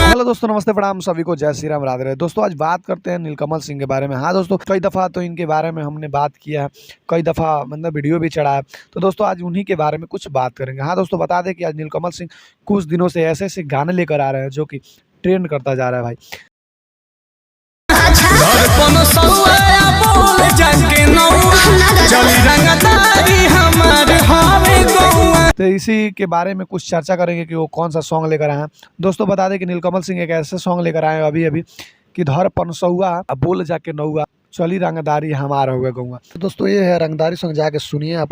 Hello दोस्तों, नमस्ते, प्रणाम सभी को, जय श्री राम, राधे राधे। दोस्तों आज बात करते हैं नीलकमल सिंह के बारे में। हाँ दोस्तों, कई दफ़ा तो इनके बारे में हमने बात किया है, कई दफ़ा मतलब वीडियो भी चढ़ा है। तो दोस्तों आज उन्हीं के बारे में कुछ बात करेंगे। हाँ दोस्तों, बता दें कि आज नीलकमल सिंह कुछ दिनों से ऐसे ऐसे गाने लेकर आ रहे हैं जो कि ट्रेंड करता जा रहा है भाई। तो इसी के बारे में कुछ चर्चा करेंगे कि वो कौन सा सॉन्ग लेकर आए हैं। दोस्तों बता दें कि नीलकमल सिंह एक ऐसे सॉन्ग लेकर आए हैं अभी अभी कि धर पनसौआ बोल जाके नौआ चली रंगदारी हमारा हुआ गौआ। तो दोस्तों ये है रंगदारी सॉन्ग, जाके सुनिए आप।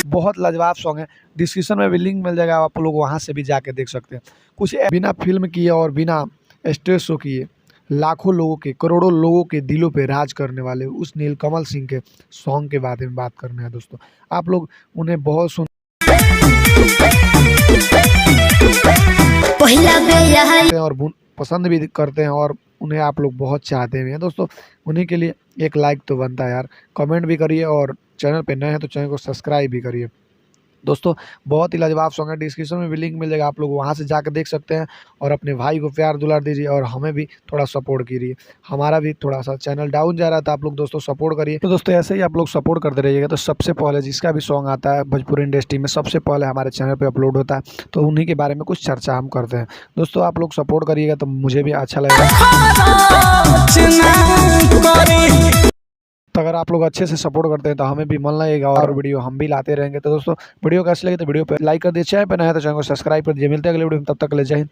बहुत लाजवाब सॉन्ग है, डिस्क्रिप्शन में भी लिंक मिल जाएगा, आप लोग वहाँ से भी जाके देख सकते हैं। कुछ बिना फिल्म किए और बिना स्टेज शो किए लाखों लोगों के, करोड़ों लोगों के दिलों पे राज करने वाले उस नीलकमल सिंह के सॉन्ग के बारे में बात करना है। दोस्तों आप लोग उन्हें बहुत सुन और पसंद भी करते हैं और उन्हें आप लोग बहुत चाहते भी हैं। दोस्तों उन्हीं के लिए एक लाइक तो बनता है यार, कमेंट भी करिए और चैनल पे नए हैं तो चैनल को सब्सक्राइब भी करिए। दोस्तों बहुत ही लाजवाब सॉन्ग है, डिस्क्रिप्शन में भी लिंक मिल जाएगा, आप लोग वहां से जाकर देख सकते हैं। और अपने भाई को प्यार दुलार दीजिए और हमें भी थोड़ा सपोर्ट कीजिए। हमारा भी थोड़ा सा चैनल डाउन जा रहा था, आप लोग दोस्तों सपोर्ट करिए। तो दोस्तों ऐसे ही आप लोग सपोर्ट करते रहिएगा। तो सबसे पहले जिसका भी सॉन्ग आता है भोजपुरी इंडस्ट्री में सबसे पहले हमारे चैनल पर अपलोड होता है, तो उन्हीं के बारे में कुछ चर्चा हम करते हैं। दोस्तों आप लोग सपोर्ट करिएगा तो मुझे भी अच्छा लगेगा। तो अगर आप लोग अच्छे से सपोर्ट करते हैं तो हमें भी मन लगेगा और वीडियो हम भी लाते रहेंगे। तो दोस्तों वीडियो कैसे लगे तो वीडियो पे लाइक कर दीजिए, चैनल पे नया है तो चैनल को सब्सक्राइब कर दीजिए। मिलते हैं अगले वीडियो में, तब तक ले जय हिंद।